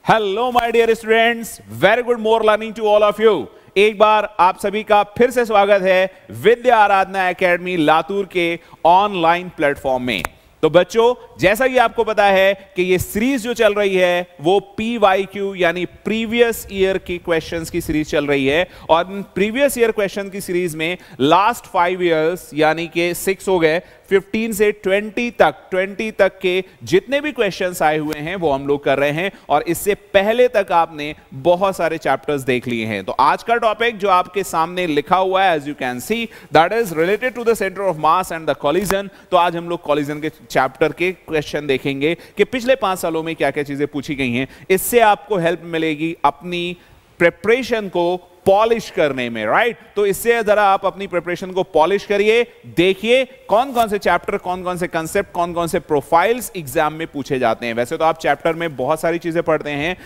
Hello my dear students, very good morning learning to all of you. एक बार आप सभी का फिर से स्वागत है विद्या आराधना एकेडमी लातूर के ऑनलाइन प्लेटफॉर्म में। तो बच्चों, जैसा कि आपको पता है कि ये सीरीज जो चल रही है वो PYQ यानी प्रीवियस ईयर की क्वेश्चंस की सीरीज चल रही है, और प्रीवियस ईयर क्वेश्चन की सीरीज में लास्ट 5 इयर्स यानी कि 6 हो गए, 15 से 20 तक के जितने भी क्वेश्चंस आए हुए हैं वो हम लोग कर रहे हैं, और इससे पहले तक आपने बहुत सारे चैप्टर्स देख लिए हैं। तो आज का टॉपिक जो आपके सामने लिखा हुआ है, as you can see, that is related to the centre of mass and the collision. तो आज हम लोग कॉलिजन के चैप्टर के क्वेश्चन देखेंगे कि पिछले 5 सालों में क्या क्या चीजें पूछी गई हैं। इससे आपको हेल्प मिलेगी अपनी प्रिपरेशन को पॉलिश करने में, राइट। तो इससे जरा आप अपनी प्रिपरेशन को पॉलिश करिए, देखिए कौन कौन से चैप्टर, कौन कौन से कंसेप्ट, कौन कौन से प्रोफाइल्स एग्जाम में पूछे जाते हैं। वैसे तो आप चैप्टर में बहुत सारी चीजें पढ़ते हैं,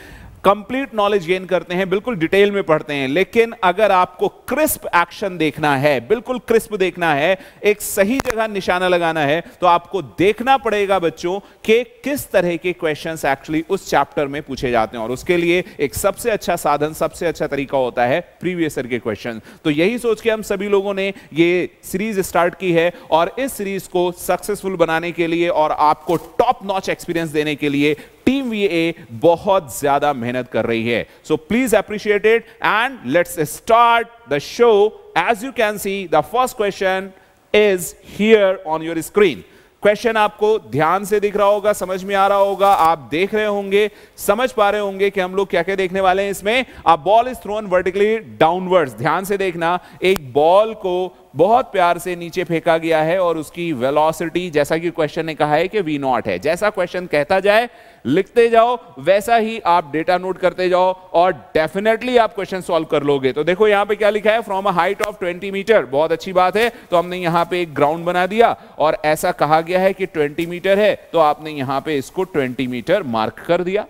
कंप्लीट नॉलेज गेन करते हैं, बिल्कुल डिटेल में पढ़ते हैं, लेकिन अगर आपको क्रिस्प एक्शन देखना है, बिल्कुल क्रिस्प देखना है, एक सही जगह निशाना लगाना है, तो आपको देखना पड़ेगा बच्चों कि किस तरह के क्वेश्चंस एक्चुअली उस चैप्टर में पूछे जाते हैं। और उसके लिए एक सबसे अच्छा साधन, सबसे अच्छा तरीका होता है प्रीवियस ईयर के क्वेश्चन। तो यही सोच के हम सभी लोगों ने ये सीरीज स्टार्ट की है, और इस सीरीज को सक्सेसफुल बनाने के लिए और आपको टॉप नॉच एक्सपीरियंस देने के लिए टीम VA बहुत ज्यादा मेहनत कर रही है। So please appreciate it and let's start the show. As you can see, the first question is here on your screen. Question आपको ध्यान से दिख रहा होगा, समझ में आ रहा होगा, आप देख रहे होंगे, समझ पा रहे होंगे कि हम लोग क्या क्या देखने वाले हैं इसमें। अ ball is thrown vertically downwards. ध्यान से देखना, एक बॉल को बहुत प्यार से नीचे फेंका गया है और उसकी वेलोसिटी, जैसा कि क्वेश्चन ने कहा है कि V0 है। जैसा क्वेश्चन कहता जाए लिखते जाओ, वैसा ही आप डेटा नोट करते जाओ और डेफिनेटली आप क्वेश्चन सॉल्व कर लोगे। तो देखो यहां पे क्या लिखा है, from a height of 20 metre. बहुत अच्छी बात है, तो हमने यहां पे एक ग्राउंड बना दिया और ऐसा कहा गया है कि 20 मीटर है, तो आपने यहां पे इसको 20 मीटर मार्क कर दिया,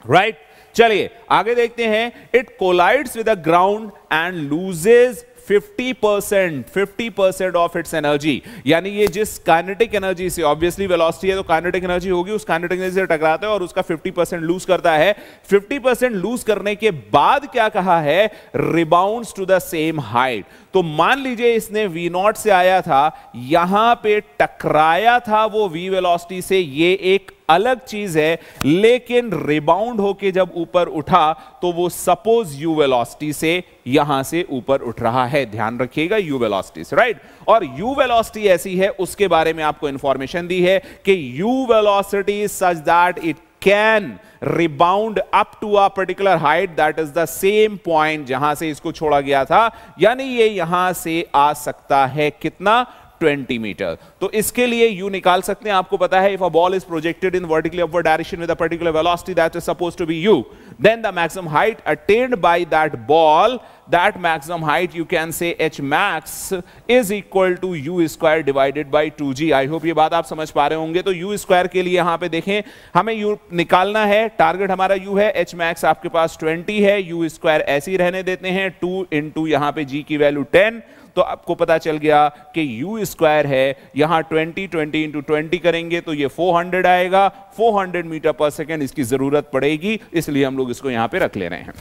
राइट। चलिए आगे देखते हैं। It collides with the ground and loses 50% of its energy. यानी ये जिस काइनेटिक एनर्जी से, ऑब्वियसली वेलोसिटी है तो काइनेटिक एनर्जी होगी, उस काइनेटिक एनर्जी से टकराता है और उसका 50% लूज करता है। 50% लूज करने के बाद क्या कहा है, rebounds to the same height. तो मान लीजिए इसने V0 से आया था, यहां पे टकराया था वो V वेलोसिटी से, ये एक अलग चीज है, लेकिन रिबाउंड होके जब ऊपर उठा तो वो सपोज U वेलोसिटी से यहां से ऊपर उठ रहा है। ध्यान रखिएगा, U वेलोसिटी से, राइट। और U वेलोसिटी ऐसी है, उसके बारे में आपको इंफॉर्मेशन दी है कि U velocity is such that it can rebound up to a particular height that is the same point जहां से इसको छोड़ा गया था। यानी ये यहां से आ सकता है कितना, 20 मीटर। तो इसके लिए U निकाल सकते हैं, आपको पता है, if a ball is projected in vertically upward direction with a particular velocity that is supposed to be U, then the maximum height attained by that ball, that maximum height you can say H max is equal to U square divided by 2G। I hope ये बात आप समझ पा रहे होंगे। तो U square के लिए यहां पे देखें, हमें U निकालना है, टारगेट हमारा U है, H max आपके पास 20 है, U square ऐसे ही रहने देते हैं, 2 इंटू यहां पे G की वैल्यू 10। तो आपको पता चल गया कि U स्क्वायर है, यहां 20 इंटू 20 करेंगे तो ये 400 आएगा। 400 मीटर पर सेकेंड इसकी जरूरत पड़ेगी, इसलिए हम लोग इसको यहां पे रख ले रहे हैं।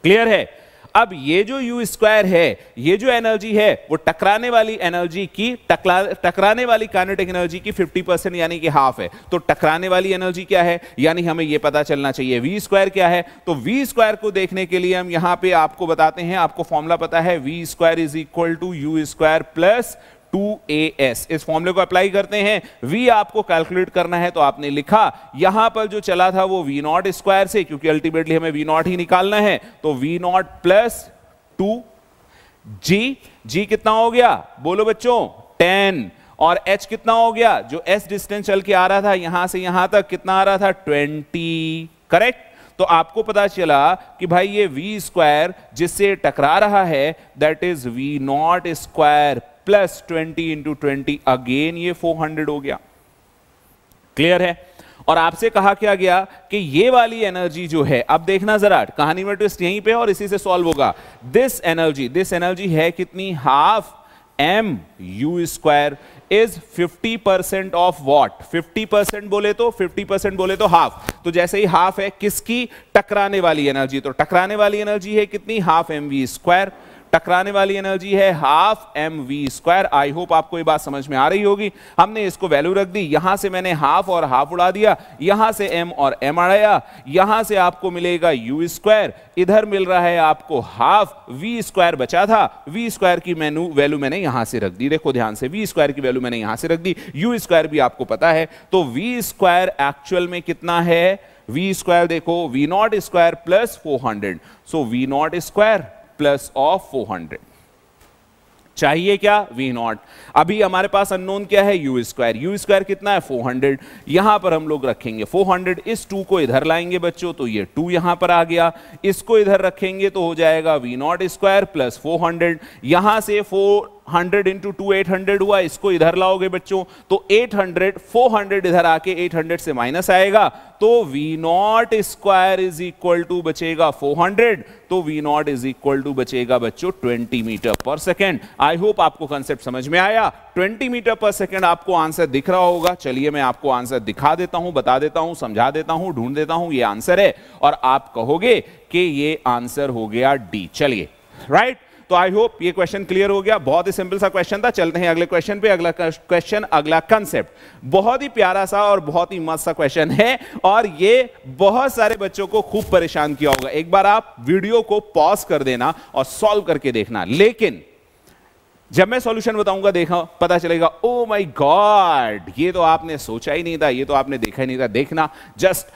क्लियर है। अब ये जो U स्क्वायर है, ये जो एनर्जी है वो टकराने वाली एनर्जी की, टकराने वाली काइनेटिक एनर्जी की 50% यानी कि हाफ है। तो टकराने वाली एनर्जी क्या है, यानी हमें ये पता चलना चाहिए V स्क्वायर क्या है। तो V स्क्वायर को देखने के लिए हम यहां पे आपको बताते हैं, आपको फॉर्मूला पता है, V square is equal to U square plus 2AS। इस फॉर्मूले को अप्लाई करते हैं। V आपको कैलकुलेट करना है, तो आपने लिखा, यहां पर जो चला था वो V0 स्क्वायर से, क्योंकि अल्टीमेटली हमें V0 ही निकालना है। तो V0 प्लस 2G। G कितना हो गया, बोलो बच्चों, 10। और H कितना हो गया, जो S डिस्टेंस चल के आ रहा था यहां से यहां तक, कितना आ रहा था, 20। करेक्ट। तो आपको पता चला कि भाई ये V स्क्वायर जिससे टकरा रहा है that is V0 square plus 20 into 20, again ये 400 हो गया। क्लियर है। और आपसे कहा क्या गया कि ये वाली एनर्जी जो है, अब देखना जरा, कहानी में ट्विस्ट यहीं पे और इसी से सॉल्व होगा। दिस एनर्जी है कितनी, half m u square is 50% of what? 50% बोले तो 50% बोले तो हाफ। तो जैसे ही हाफ है किसकी? टकराने वाली एनर्जी। तो टकराने वाली एनर्जी है कितनी? Half M V square. टकराने वाली एनर्जी है half M V square. I hope आपको ये बात समझ में आ रही होगी। हमने इसको वैल्यू रख दी, यहां से मैंने हाफ और हाफ उड़ा दिया, यहां से एम और एम आया, यहां से आपको मिलेगा यू स्क्वायर, इधर मिल रहा है आपको हाफ, वी स्क्वायर बचा था, वी स्क्वायर की वैल्यू मैंने यहां से रख दी। देखो ध्यान से, वी स्क्वायर की वैल्यू मैंने यहां से रख दी, यू स्क्वायर भी आपको पता है। तो वी स्क्वायर एक्चुअल में कितना है? वी स्क्वायर देखो, v nought square plus 400, so v nought square plus of 400 चाहिए क्या? V nought. अभी हमारे पास अननोन क्या है? You square. यू स्क्वायर कितना है? 400। यहां पर हम लोग रखेंगे 400, इस 2 को इधर लाएंगे बच्चों तो ये 2 यहां पर आ गया, इसको इधर रखेंगे तो हो जाएगा वी नॉट स्क्वायर प्लस 400। यहां से 400 इंटू 2 800 हुआ, इसको इधर लाओगे बच्चों तो 800, 400 इधर आके 800 से माइनस आएगा तो v nought square is equal to बचेगा 400, तो v nought is equal to बचेगा बच्चों 20 मीटर पर सेकेंड। आई होप आपको कंसेप्ट समझ में आया। 20 मीटर पर सेकेंड आपको आंसर दिख रहा होगा। चलिए मैं आपको आंसर दिखा देता हूं, बता देता हूं, समझा देता हूं, ढूंढ देता हूं। ये आंसर है और आप कहोगे कि ये आंसर हो गया डी। चलिए राइट। तो आई होप ये क्वेश्चन क्लियर हो गया। बहुत ही सिंपल सा क्वेश्चन था। चलते हैं अगले क्वेश्चन पे। अगला क्वेश्चन, अगला कंसेप्ट बहुत ही प्यारा सा और बहुत ही मस्त सा क्वेश्चन है और ये बहुत सारे बच्चों को खूब परेशान किया होगा। एक बार आप वीडियो को पॉज कर देना और सॉल्व करके देखना, लेकिन जब मैं सॉल्यूशन बताऊंगा देखा पता चलेगा ओ माय गॉड, ये तो आपने सोचा ही नहीं था, ये तो आपने देखा ही नहीं था। देखना जस्ट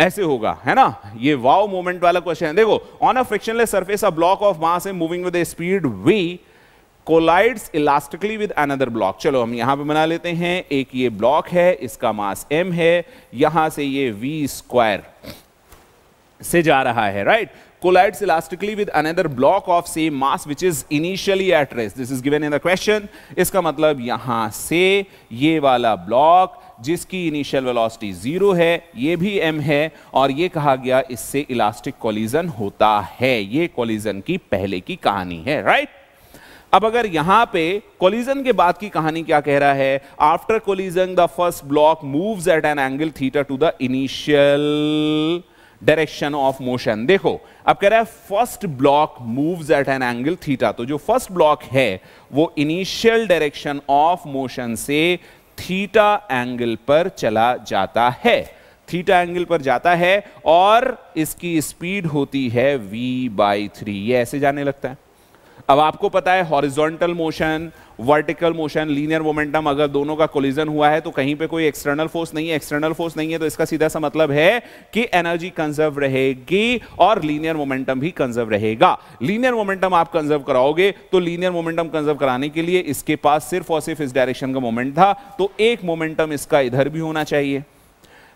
ऐसे होगा, है ना। ये वाव मोमेंट वाला क्वेश्चन है। देखो, on a frictionless surface a block of mass is moving with a speed v collides elastically with another block. चलो हम यहां पे बना लेते हैं। एक ये ब्लॉक है, इसका मास m है, यहां से ये v स्क्वायर से जा रहा है, right. collides elastically with another block of same mass which is initially at rest. This is given in the question. इसका मतलब यहां से ये वाला ब्लॉक जिसकी इनिशियल वेलोसिटी 0 है, ये भी m है और ये कहा गया इससे इलास्टिक कोलिजन होता है। ये कोलिजन की पहले की कहानी है, राइट। अब अगर यहां पे कोलिजन के बाद की कहानी क्या कह रहा है? After collision the first block moves eight an angle theta two the initial direction of motion. देखो अब कह रहा है first block moves eight an angle theta, तो जो फर्स्ट ब्लॉक है वो इनिशियल डायरेक्शन ऑफ मोशन से थीटा एंगल पर चला जाता है, थीटा एंगल पर जाता है और इसकी स्पीड होती है v/3। ये ऐसे जाने लगता है। अब आपको पता है horizontal motion, vertical motion, linear momentum, अगर दोनों का कोलिजन हुआ है तो कहीं पे कोई एक्सटर्नल फोर्स नहीं है। एक्सटर्नल फोर्स नहीं है तो इसका सीधा सा मतलब है कि एनर्जी कंजर्व रहेगी और लीनियर मोमेंटम भी कंजर्व रहेगा। लीनियर मोमेंटम आप कंजर्व कराओगे तो लीनियर मोमेंटम कंजर्व कराने के लिए इसके पास सिर्फ और सिर्फ इस डायरेक्शन का मोमेंट था, तो एक मोमेंटम इसका इधर भी होना चाहिए।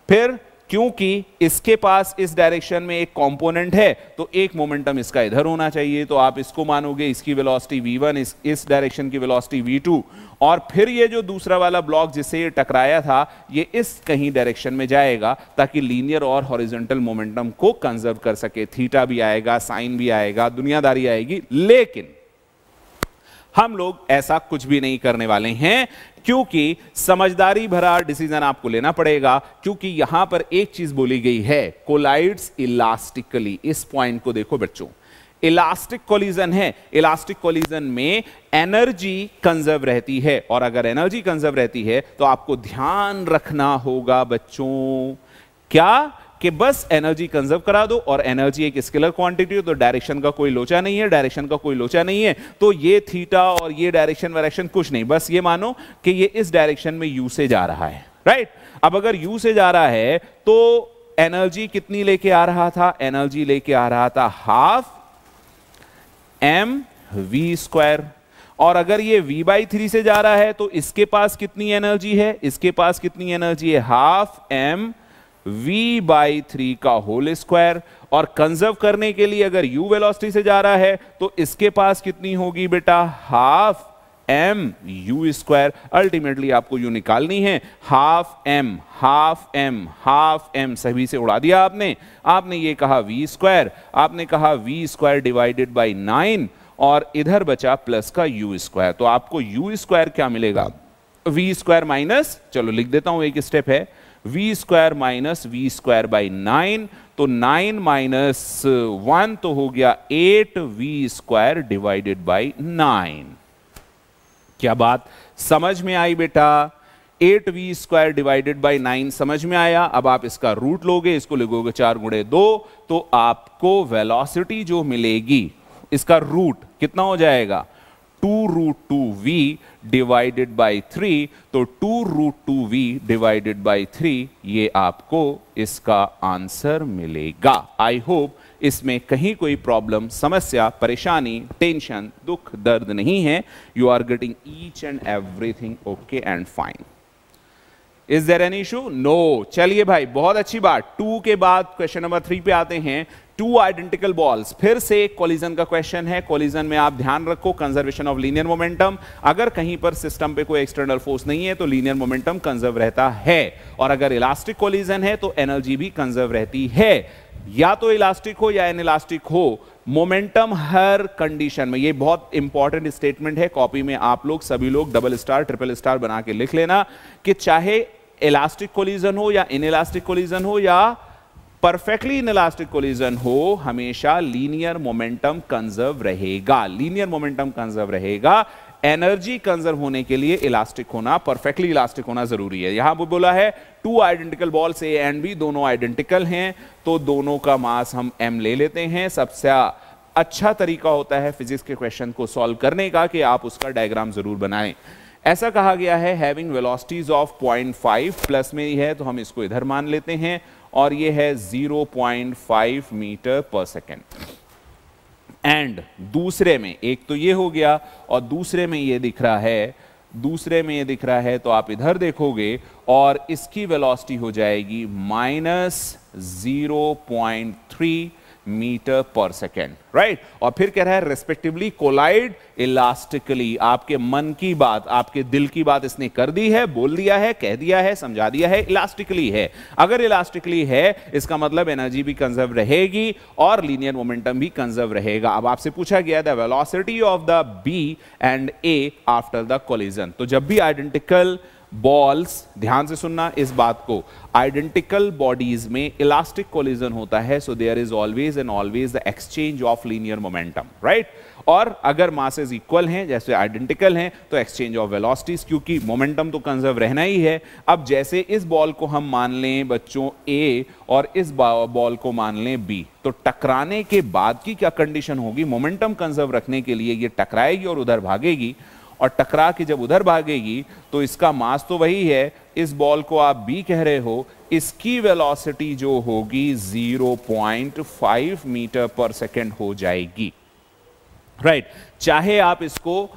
फिर क्योंकि इसके पास इस डायरेक्शन में एक कंपोनेंट है तो एक मोमेंटम इसका इधर होना चाहिए, तो आप इसको मानोगे इसकी वेलोसिटी v1, इस डायरेक्शन की वेलोसिटी v2, और फिर ये जो दूसरा वाला ब्लॉक जिससे ये टकराया था ये इस कहीं डायरेक्शन में जाएगा ताकि लीनियर और हॉरिजॉन्टल मोमेंटम को कंजर्व कर सके। थीटा भी आएगा, साइन भी आएगा, दुनियादारी आएगी, लेकिन हम लोग ऐसा कुछ भी नहीं करने वाले हैं क्योंकि समझदारी भरा डिसीजन आपको लेना पड़ेगा। क्योंकि यहां पर एक चीज बोली गई है, कोलाइड्स इलास्टिकली। इस पॉइंट को देखो बच्चों, इलास्टिक कोलिजन है, इलास्टिक कोलिजन में एनर्जी कंजर्व रहती है और अगर एनर्जी कंजर्व रहती है तो आपको ध्यान रखना होगा बच्चों क्या कि बस एनर्जी कंजर्व करा दो, और एनर्जी एक स्केलर क्वांटिटी हो तो डायरेक्शन का कोई लोचा नहीं है, डायरेक्शन का कोई लोचा नहीं है, तो ये थीटा और ये डायरेक्शन वायरेक्शन कुछ नहीं, बस ये मानो कि ये इस डायरेक्शन में यू से जा रहा है, राइट। अब अगर यू से जा रहा है तो एनर्जी कितनी लेके आ रहा था? एनर्जी लेके आ रहा था हाफ एम वी स्क्वायर, और अगर ये v/3 से जा रहा है तो इसके पास कितनी एनर्जी है? इसके पास कितनी एनर्जी है? हाफ एम v/3 का होल स्क्वायर, और कंजर्व करने के लिए अगर u वेलोसिटी से जा रहा है तो इसके पास कितनी होगी बेटा? Half m u square. Ultimately आपको u निकालनी है, half m half m half m सभी से उड़ा दिया आपने ये कहा v स्क्वायर, आपने कहा v स्क्वायर डिवाइडेड बाई 9, और इधर बचा प्लस का यू स्क्वायर। तो आपको यू स्क्वायर क्या मिलेगा, वी स्क्वायर माइनस, चलो लिख देता हूं, एक स्टेप है, v square minus v square by 9, तो 9 माइनस 1 तो हो गया 8 वी स्क्वायर डिवाइडेड बाई 9। क्या बात समझ में आई बेटा? 8 वी स्क्वायर डिवाइडेड बाई 9 समझ में आया। अब आप इसका रूट लोगे, इसको लिखोगे 4 गुणे 2, तो आपको वेलोसिटी जो मिलेगी इसका रूट कितना हो जाएगा, 2 रूट 2v डिवाइडेड बाई 3, तो 2 रूट 2v डिवाइडेड बाई 3 ये आपको इसका आंसर मिलेगा। आई होप इसमें कहीं कोई प्रॉब्लम, समस्या, परेशानी, टेंशन, दुख, दर्द नहीं है। You are getting each and everything okay and fine. Is there any issue? No. चलिए भाई, बहुत अच्छी बात। 2 के बाद क्वेश्चन नंबर 3 पे आते हैं। 2 आइडेंटिकल बॉल्स, फिर से कोलिजन का क्वेश्चन है। कोलिजन में आप ध्यान रखो, कंजर्वेशन ऑफ लीनियर मोमेंटम। अगर कहीं पर सिस्टम पे कोई एक्सटर्नल फोर्स नहीं है तो लीनियर मोमेंटम कंजर्व रहता है, और अगर इलास्टिक कोलिजन है तो एनर्जी भी कंजर्व रहती है। या तो इलास्टिक हो या इनइलास्टिक हो, मोमेंटम हर कंडीशन में, ये बहुत इंपॉर्टेंट स्टेटमेंट है, कॉपी में आप लोग सभी लोग डबल स्टार ट्रिपल स्टार बना के लिख लेना कि चाहे इलास्टिक कोलिजन हो या इनइलास्टिक कोलिजन हो या परफेक्टली इनइलास्टिक कोलिजन हो, हमेशा लीनियर मोमेंटम कंजर्व रहेगा। लीनियर मोमेंटम कंजर्व रहेगा। एनर्जी कंजर्व होने के लिए इलास्टिक होना, परफेक्टली इलास्टिक होना जरूरी है। यहां पर बोला है 2 identical balls A and B, दोनों आइडेंटिकल हैं, तो दोनों का मास हम m ले लेते हैं। सबसे अच्छा तरीका होता है फिजिक्स के क्वेश्चन को सॉल्व करने का कि आप उसका डायग्राम जरूर बनाएं। ऐसा कहा गया है हैविंग वेलोसिटीज ऑफ 0.5, प्लस में ही है तो हम इसको इधर मान लेते हैं, और ये है 0.5 मीटर पर सेकेंड। एंड दूसरे में, एक तो ये हो गया और दूसरे में ये दिख रहा है, दूसरे में ये दिख रहा है, तो आप इधर देखोगे और इसकी वेलोसिटी हो जाएगी -0.3 मीटर पर सेकेंड, राइट। और फिर कह रहा है रेस्पेक्टिवली कोलाइड इलास्टिकली। आपके मन की बात, आपके दिल की बात इसने कर दी है, बोल दिया है, कह दिया है, समझा दिया है, इलास्टिकली है। अगर इलास्टिकली है इसका मतलब एनर्जी भी कंजर्व रहेगी और लीनियर मोमेंटम भी कंजर्व रहेगा। अब आपसे पूछा गया the velocity of the B and A after the collision. तो जब भी आइडेंटिकल बॉल्स, ध्यान से सुनना इस बात को, आइडेंटिकल बॉडीज में इलास्टिक कोलिजन होता है, so there is always and always the exchange of linear momentum, right. और अगर मासेस इक्वल हैं, जैसे आइडेंटिकल हैं, तो एक्सचेंज ऑफ वेलोसिटीज, क्योंकि मोमेंटम तो कंजर्व रहना ही है। अब जैसे इस बॉल को हम मान लें बच्चों ए और इस बॉल को मान लें बी, तो टकराने के बाद की क्या कंडीशन होगी? मोमेंटम कंजर्व रखने के लिए ये टकराएगी और उधर भागेगी, और टकरा के जब उधर भागेगी तो इसका मास तो वही है, इस बॉल को आप बी कह रहे हो, इसकी वेलोसिटी जो होगी 0.5 मीटर पर सेकेंड हो जाएगी, राइट। चाहे आप इसको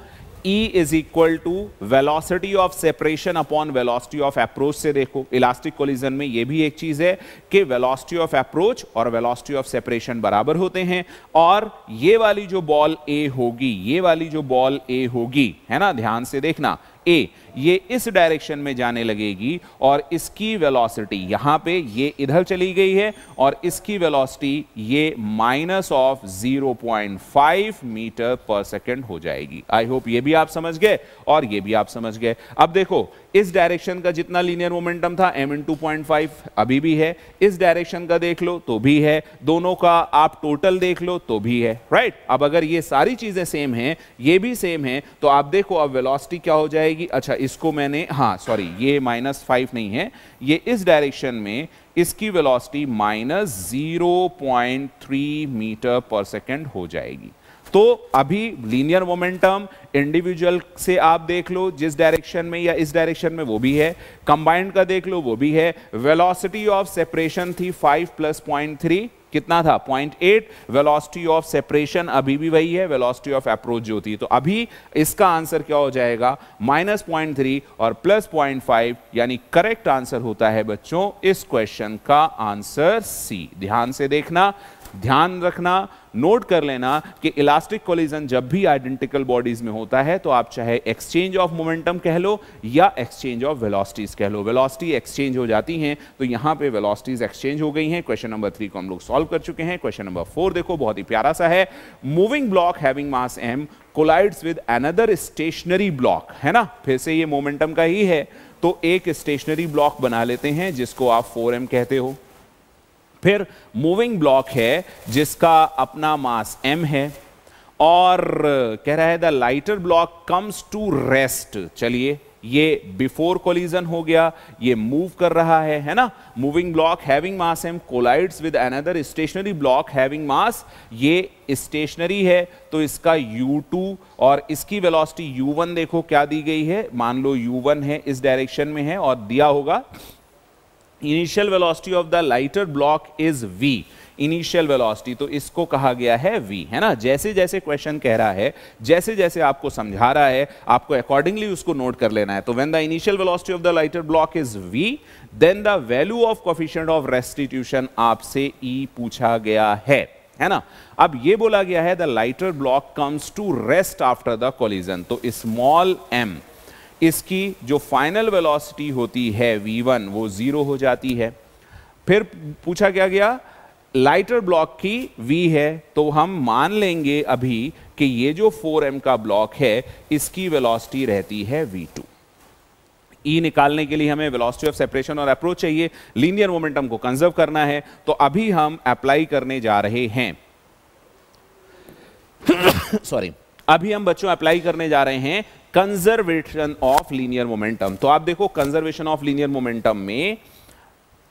E is equal to velocity of separation upon velocity of approach से देखो। इलास्टिक कोलिजन में ये भी एक चीज है कि वेलोसिटी ऑफ अप्रोच और वेलोसिटी ऑफ सेपरेशन बराबर होते हैं, और ये वाली जो बॉल ए होगी, ये वाली जो बॉल ए होगी, है ना, ध्यान से देखना, ए ये इस डायरेक्शन में जाने लगेगी और इसकी वेलोसिटी यहां पे ये इधर चली गई है और इसकी वेलोसिटी ये -0.5 मीटर पर सेकेंड हो जाएगी। आई होप ये भी आप समझ गए और ये भी आप समझ गए। अब देखो इस डायरेक्शन का जितना लीनियर मोमेंटम था m × 0.5 अभी भी है, इस डायरेक्शन का देख लो तो भी है, दोनों का आप टोटल देख लो तो भी है, राइट। अब अगर ये सारी चीजें सेम हैं, ये भी सेम है, तो आप देखो अब वेलोसिटी क्या हो जाएगी। अच्छा इसको मैंने, हाँ सॉरी, ये -5 नहीं है, ये इस डायरेक्शन में इसकी वेलोसिटी -0.3 मीटर पर सेकेंड हो जाएगी। तो अभी लीनियर मोमेंटम इंडिविजुअल से आप देख लो जिस डायरेक्शन में या इस डायरेक्शन में, वो भी है, कंबाइंड का देख लो वो भी है। वेलोसिटी ऑफ सेपरेशन थी 5 + 0.3 कितना था 0.8। वेलोसिटी ऑफ सेपरेशन अभी भी वही है, वेलोसिटी ऑफ अप्रोच जो थी। तो अभी इसका आंसर क्या हो जाएगा -0.3 और +0.5, यानी करेक्ट आंसर होता है बच्चों इस क्वेश्चन का आंसर सी। ध्यान से देखना, ध्यान रखना, नोट कर लेना कि इलास्टिक कोलिजन जब भी आइडेंटिकल बॉडीज में होता है तो आप चाहे एक्सचेंज ऑफ मोमेंटम कह लो या एक्सचेंज ऑफ वेलोसिटीज कह लो, वेलोसिटी एक्सचेंज हो जाती हैं, तो यहां पे वेलोसिटीज एक्सचेंज हो गई हैं। क्वेश्चन नंबर 3 को हम लोग सॉल्व कर चुके हैं। क्वेश्चन नंबर 4 देखो, बहुत ही प्यारा सा है। Moving block having mass m collides with another stationary block, है ना, फिर से ये मोमेंटम का ही है, तो एक स्टेशनरी ब्लॉक बना लेते हैं जिसको आप 4m कहते हो। फिर मूविंग ब्लॉक है जिसका अपना मास m है और कह रहा है the lighter block comes to rest. चलिए, ये बिफोर कोलिजन हो गया, ये मूव कर रहा है ना। Moving block having mass m collides with another stationary block having mass, ये स्टेशनरी है तो इसका u2 और इसकी वेलोसिटी u1 देखो क्या दी गई है, मान लो u1 है, इस डायरेक्शन में है और दिया होगा initial velocity of the lighter block is v, initial velocity, तो इसको कहा गया है v, है ना। जैसे जैसे क्वेश्चन कह रहा है, जैसे जैसे आपको समझा रहा है, आपको अकॉर्डिंगली उसको नोट कर लेना है। तो when the initial velocity of the lighter block is v, then the value of coefficient of restitution आपसे e पूछा गया है ना। अब ये बोला गया है the lighter block comes to rest after the collision, तो स्मॉल m इसकी जो फाइनल वेलोसिटी होती है v1 वो 0 हो जाती है। फिर पूछा क्या गया, लाइटर ब्लॉक की v है, तो हम मान लेंगे अभी कि ये जो 4m का ब्लॉक है इसकी वेलोसिटी रहती है v2। E निकालने के लिए हमें वेलोसिटी ऑफ सेपरेशन और अप्रोच चाहिए, लीनियर मोमेंटम को कंजर्व करना है, तो अभी हम अप्लाई करने जा रहे हैं सॉरी, अभी हम बच्चों अप्लाई करने जा रहे हैं कंजर्वेशन ऑफ लीनियर मोमेंटम। तो आप देखो कंजर्वेशन ऑफ लीनियर मोमेंटम में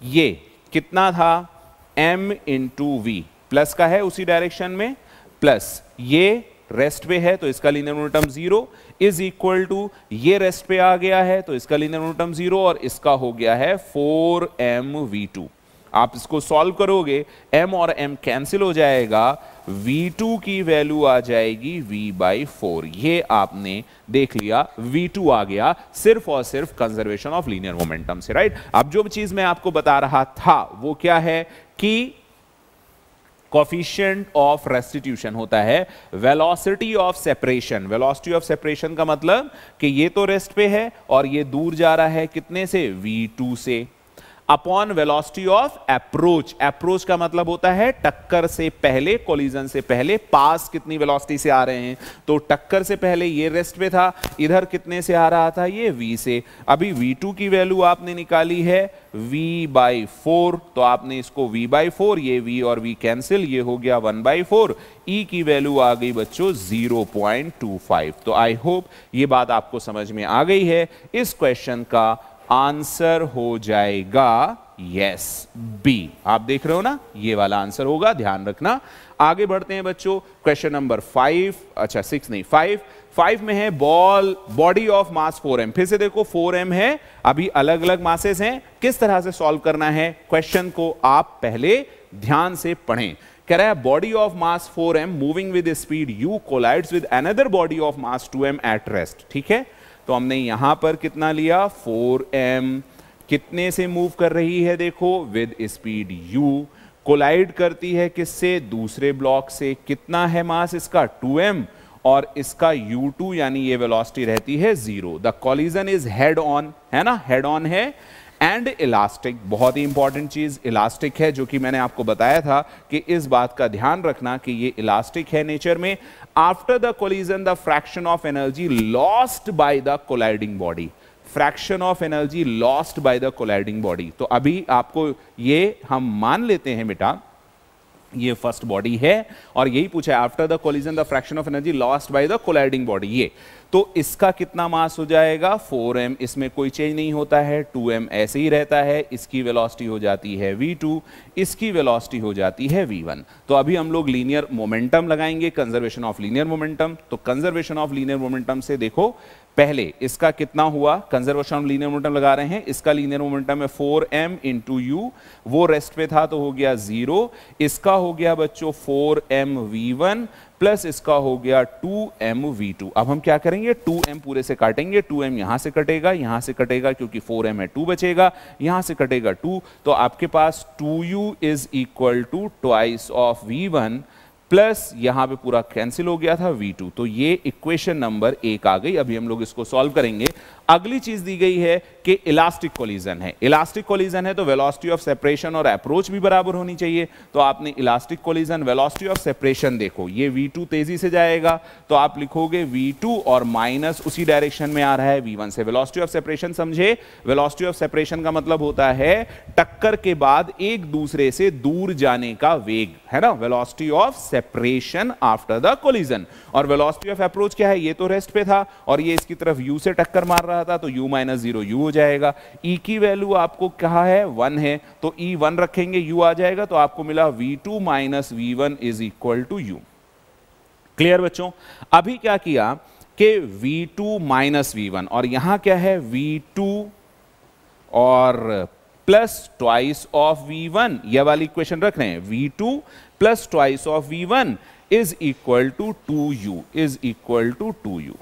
ये कितना था, m इंटू v, प्लस का है उसी डायरेक्शन में, प्लस ये रेस्ट पे है तो इसका linear momentum 0 is equal to ये रेस्ट पे आ गया है तो इसका लीनियर मोमेंटम 0 और इसका हो गया है 4mv2। आप इसको सॉल्व करोगे, m और m कैंसिल हो जाएगा, v2 की वैल्यू आ जाएगी v/4। ये आपने देख लिया, v2 आ गया सिर्फ और सिर्फ कंजर्वेशन ऑफ लीनियर मोमेंटम से, राइट। अब जो चीज मैं आपको बता रहा था वो क्या है कि कोएफिशिएंट ऑफ रेस्टिट्यूशन होता है velocity of separation. Velocity of separation का मतलब कि ये तो रेस्ट पे है और ये दूर जा रहा है कितने से, v2 से, upon velocity of approach. Approach का मतलब होता है टक्कर से पहले, कोलिजन से पहले पास कितनी वेलोसिटी से आ रहे हैं, तो टक्कर से पहले ये रेस्ट पे था, इधर कितने से आ रहा था, ये v से। अभी v2 की वैल्यू आपने निकाली है v/4, तो आपने इसको v/4, ये v और v कैंसिल, ये हो गया 1/4, e की वैल्यू आ गई बच्चों 0.25। तो आई होप ये बात आपको समझ में आ गई है। इस क्वेश्चन का आंसर हो जाएगा यस, बी। आप देख रहे हो ना, ये वाला आंसर होगा, ध्यान रखना। आगे बढ़ते हैं बच्चों, क्वेश्चन नंबर 5, अच्छा 6 नहीं 5 में है ball body of mass 4m। फिर से देखो 4m है, अभी अलग अलग मासेस हैं, किस तरह से सॉल्व करना है क्वेश्चन को आप पहले ध्यान से पढ़ें। कह रहा है body of mass 4m moving with speed u collides with another body of mass 2m at rest. ठीक है, तो हमने यहां पर कितना लिया, 4m, कितने से मूव कर रही है, देखो विद स्पीड u, कोलाइड करती है किससे, दूसरे ब्लॉक से, कितना है मास इसका 2m और इसका u2 यानी ये वेलोसिटी रहती है 0। The collision is head on, है ना, हेड ऑन है, एंड इलास्टिक, बहुत ही इंपॉर्टेंट चीज इलास्टिक है, जो कि मैंने आपको बताया था कि इस बात का ध्यान रखना कि ये इलास्टिक है नेचर में। After the collision the fraction of energy lost by the colliding body, fraction of energy lost by the colliding body. तो अभी आपको ये हम मान लेते हैं बेटा, ये फर्स्ट बॉडी है और यही पूछा है after the collision the fraction of energy lost by the colliding body, ये तो इसका कितना मास हो जाएगा 4m, इसमें कोई चेंज नहीं होता है, 2m ऐसे ही रहता है, इसकी वेलोसिटी हो जाती है v2, इसकी वेलोसिटी हो जाती है v1। तो अभी हम लोग लीनियर मोमेंटम लगाएंगे, कंजर्वेशन ऑफ लीनियर मोमेंटम। तो कंजर्वेशन ऑफ लीनियर मोमेंटम से देखो पहले इसका कितना हुआ, कंजर्वेशन ऑफ लीनियर मोमेंटम लगा रहे हैं, इसका लीनियर मोमेंटम है 4m इंटू यू, वो रेस्ट पे था तो हो गया 0, इसका हो गया बच्चों 4mv1 प्लस इसका हो गया 2mv2। अब हम क्या करेंगे, 2m पूरे से काटेंगे, 2m यहां से कटेगा, यहां से कटेगा क्योंकि 4m है, 2 बचेगा, यहां से कटेगा 2, तो आपके पास 2u is equal to twice of v1 plus यहां पे पूरा कैंसिल हो गया था v2। तो ये इक्वेशन नंबर 1 आ गई। अभी हम लोग इसको सॉल्व करेंगे। अगली चीज दी गई है कि इलास्टिक कोलिजन है। इलास्टिक कोलिजन है तो वेलोसिटी ऑफ सेपरेशन और अप्रोच भी बराबर होनी चाहिए। तो आपने elastic collision velocity of separation देखो, ये v2 तेजी से जाएगा तो आप लिखोगे v2 और माइनस उसी डायरेक्शन में आ रहा है v1 से। वेलोसिटी ऑफ सेपरेशन समझे, वेलोसिटी ऑफ सेपरेशन का मतलब होता है टक्कर के बाद एक दूसरे से दूर जाने का वेग, है ना, velocity of separation after the collision. और वेलोसिटी ऑफ अप्रोच क्या है, ये तो रेस्ट पे था और ये इसकी तरफ u से टक्कर मार रहा था तो u माइनस 0 u हो जाएगा। e की वैल्यू आपको कहा है 1 है तो e 1 रखेंगे, u आ जाएगा तो आपको मिला v2 minus v1 is equal to u। Clear बच्चों। अभी क्या किया कि v2 माइनस v1 और यहां क्या है v2 और प्लस ट्वाइस ऑफ v1, यह वाली इक्वेशन रख रहे हैं, v2 plus twice of v1 is equal to 2u, is equal to 2u।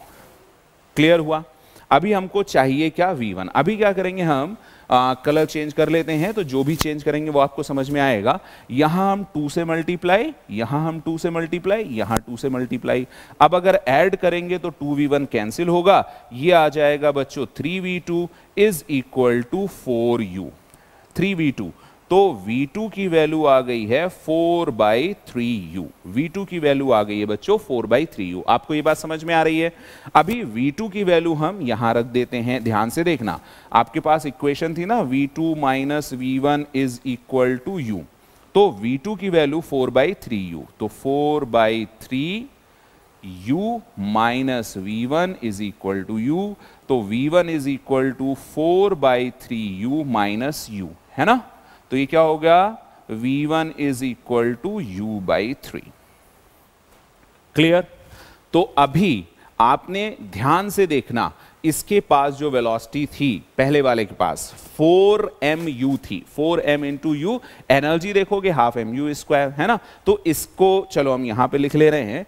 Clear हुआ। अभी हमको चाहिए क्या, v1। अभी क्या करेंगे हम, कलर चेंज कर लेते हैं, तो जो भी चेंज करेंगे वो आपको समझ में आएगा। यहां हम 2 से मल्टीप्लाई, यहां हम 2 से मल्टीप्लाई, यहां 2 से मल्टीप्लाई। अब अगर ऐड करेंगे तो 2v1 कैंसिल होगा, ये आ जाएगा बच्चों 3v2 is equal to 4u। 3v2 तो v2 की वैल्यू आ गई है 4/3u। v2 की वैल्यू आ गई है बच्चों 4/3u। आपको ये बात समझ में आ रही है। अभी v2 की वैल्यू हम यहां रख देते हैं, ध्यान से देखना। आपके पास इक्वेशन थी ना v2 minus v1 is equal to u, तो v2 की वैल्यू 4/3u, तो 4/3u minus v1 is equal to u, तो v1 is equal to 4/3u minus u, है ना। तो ये क्या हो गया, v1 is equal to u/3। Clear. तो अभी आपने ध्यान से देखना, इसके पास जो वेलोसिटी थी पहले वाले के पास 4mu थी, 4m इंटू यू, एनर्जी देखोगे हाफ mu स्क्वायर, है ना। तो इसको चलो हम यहां पे लिख ले रहे हैं,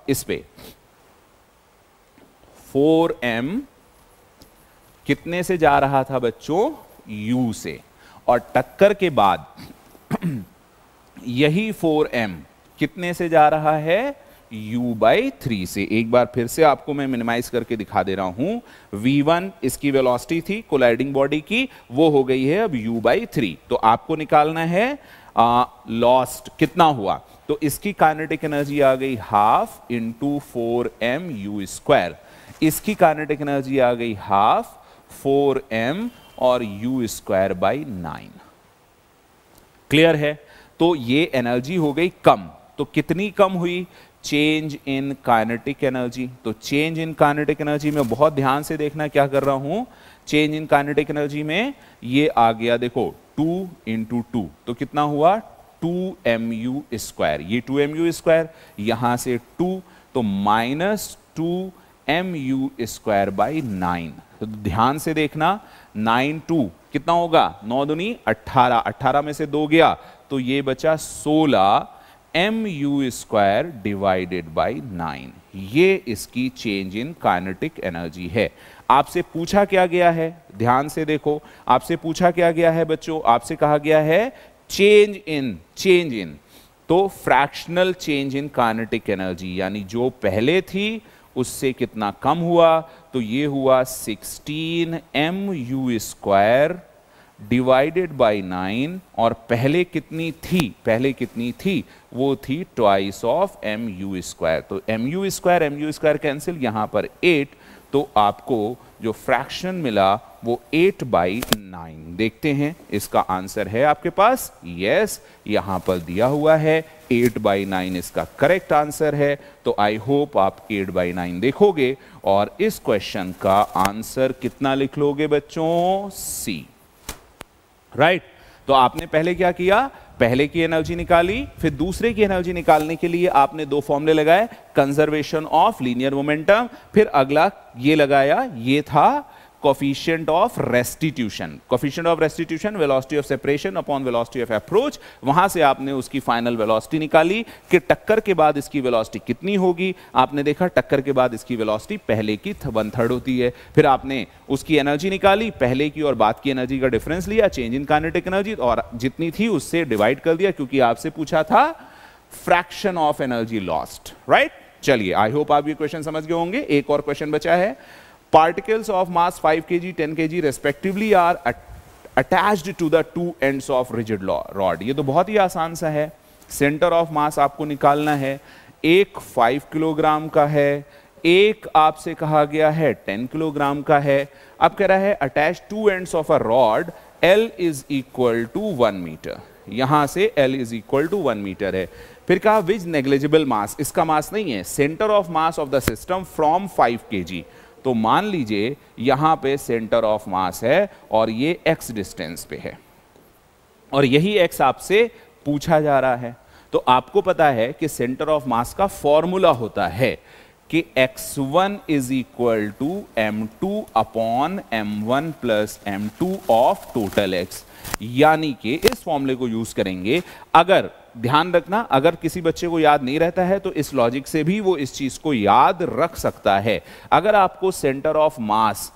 इस पे 4m कितने से जा रहा था बच्चों, u से, और टक्कर के बाद यही 4m कितने से जा रहा है, u/3 से। एक बार फिर से आपको मैं मिनिमाइज करके दिखा दे रहा हूं। v1 इसकी वेलोसिटी थी कोलाइडिंग बॉडी की, वो हो गई है अब u/3। तो आपको निकालना है लॉस्ट कितना हुआ, तो इसकी काइनेटिक एनर्जी आ गई हाफ इंटू 4mu स्क्वायर, इसकी काइनेटिक एनर्जी आ गई हाफ 4m और u स्क्वायर बाई 9। क्लियर है। तो ये एनर्जी हो गई कम। तो कितनी कम हुई, चेंज इन काइनेटिक एनर्जी। तो चेंज इन काइनेटिक एनर्जी में बहुत ध्यान से देखना क्या कर रहा हूं, चेंज इन काइनेटिक एनर्जी में ये आ गया देखो 2 इंटू 2, तो कितना हुआ 2mu स्क्वायर, ये 2mu स्क्वायर, यहां से 2 तो माइनस 2mu स्क्वायर बाई 9। तो ध्यान से देखना, 9 2 कितना होगा, 9 दूनी 18, 18 में से 2 गया तो ये बचा 16mu स्क्वायर डिवाइडेड बाई 9। ये इसकी चेंज इन काइनेटिक एनर्जी है। आपसे पूछा क्या गया है, ध्यान से देखो, आपसे पूछा क्या गया है बच्चों, आपसे कहा गया है चेंज इन, तो fractional change in kinetic energy, यानी जो पहले थी उससे कितना कम हुआ, तो ये हुआ 16mu स्क्वायर डिवाइडेड बाई 9, और पहले कितनी थी, वो थी ट्वाइस ऑफ mu स्क्वायर। तो mu स्क्वायर कैंसिल, यहां पर 8, तो आपको जो फ्रैक्शन मिला वो 8/9। देखते हैं इसका आंसर है आपके पास, यस, यहां पर दिया हुआ है 8/9 इसका करेक्ट आंसर है। तो आई होप आप 8/9 देखोगे और इस क्वेश्चन का आंसर कितना लिख लोगे बच्चों, सी। राइट। तो आपने पहले क्या किया, पहले की एनर्जी निकाली, फिर दूसरे की एनर्जी निकालने के लिए आपने दो फॉर्मूले लगाए, कंजर्वेशन ऑफ लीनियर मोमेंटम, फिर अगला ये लगाया, ये था coefficient of restitution. Coefficient of restitution velocity of separation upon velocity of approach. वहां से आपने उसकी फाइनल वेलोसिटी निकाली कि टक्कर के बाद इसकी वेलोसिटी कितनी होगी। आपने देखा टक्कर के बाद इसकी वेलोसिटी पहले की 1/3 होती है। फिर आपने उसकी एनर्जी निकाली, पहले की और बाद की एनर्जी का डिफरेंस लिया, चेंज इन काइनेटिक एनर्जी, और जितनी थी उससे डिवाइड कर दिया, क्योंकि आपसे पूछा था fraction of energy lost, right. चलिए, आई होप आप ये क्वेश्चन समझ गए होंगे। एक और क्वेश्चन बचा है। Particles of mass 5 kg, 10 kg respectively are attached to the two ends of rigid rod. ये तो बहुत ही आसान सा है। सेंटर ऑफ मास आपको निकालना है। एक 5 किलोग्राम का है, एक आपसे कहा गया है 10 किलोग्राम का है। अब कह रहा है attach to ends of a rod, L is equal to 1 metre. यहां से L is equal to 1 metre है। फिर कहा विच नेग्लिजिबल मास, इसका मास नहीं है, centre of mass of the system from 5 kg। तो मान लीजिए यहां पे सेंटर ऑफ मास है और ये x डिस्टेंस पे है, और यही x आपसे पूछा जा रहा है। तो आपको पता है कि सेंटर ऑफ मास का फॉर्मूला होता है कि x1 is equal to m2 upon m1 plus m2 of total x। यानी कि इस फॉर्मूले को यूज करेंगे। अगर ध्यान रखना, अगर किसी बच्चे को याद नहीं रहता है तो इस लॉजिक से भी वो इस चीज को याद रख सकता है। अगर आपको सेंटर ऑफ मास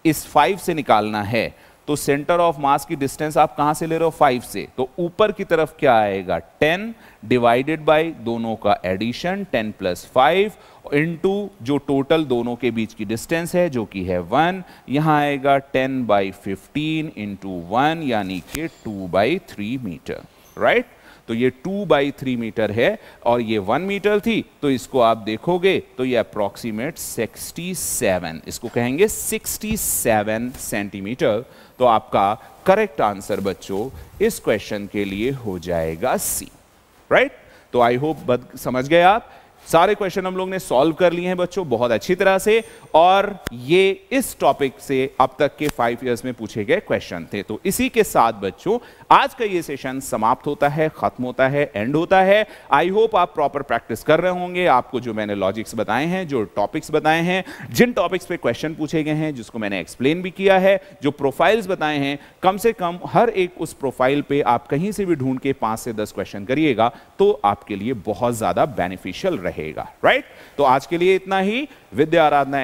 इस 5 से निकालना है तो सेंटर ऑफ मास की डिस्टेंस आप कहां से ले रहे हो, 5 से, तो ऊपर की तरफ क्या आएगा, 10 डिवाइडेड बाय दोनों का एडिशन 10 प्लस 5 इनटू जो टोटल दोनों के बीच की डिस्टेंस है जो कि है 1, यहां आएगा 10/15 इंटू 1 यानी कि 2/3 मीटर, राइट। तो ये 2/3 मीटर है और ये 1 मीटर थी, तो इसको आप देखोगे तो ये अप्रोक्सीमेट 67, इसको कहेंगे 67 सेंटीमीटर। तो आपका करेक्ट आंसर बच्चों इस क्वेश्चन के लिए हो जाएगा सी, राइट। तो आई होप समझ गए आप। सारे क्वेश्चन हम लोग ने सॉल्व कर लिए हैं बच्चों बहुत अच्छी तरह से, और ये इस टॉपिक से अब तक के 5 इयर्स में पूछे गए क्वेश्चन थे। तो इसी के साथ बच्चों आज का ये सेशन समाप्त होता है, खत्म होता है, एंड होता है। आई होप आप प्रॉपर प्रैक्टिस कर रहे होंगे। आपको जो मैंने लॉजिक्स बताए हैं, जो टॉपिक्स बताए हैं, जिन टॉपिक्स पे क्वेश्चन पूछे गए हैं, जिसको मैंने एक्सप्लेन भी किया है, जो प्रोफाइल्स बताए हैं, कम से कम हर एक उस प्रोफाइल पे आप कहीं से भी ढूंढ के 5 से 10 क्वेश्चन करिएगा तो आपके लिए बहुत ज्यादा बेनिफिशियल रहेगा, राइट। तो आज के लिए इतना ही। विद्या आराधना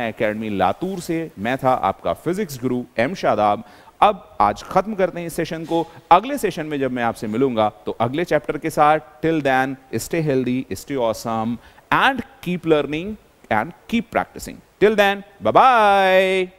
एकेडमी लातूर से मैं था आपका फिजिक्स गुरु एम शादाब। अब आज खत्म करते हैं इस सेशन को। अगले सेशन में जब मैं आपसे मिलूंगा तो अगले चैप्टर के साथ। Till then stay healthy, stay awesome and keep learning and keep practising. Till then bye bye.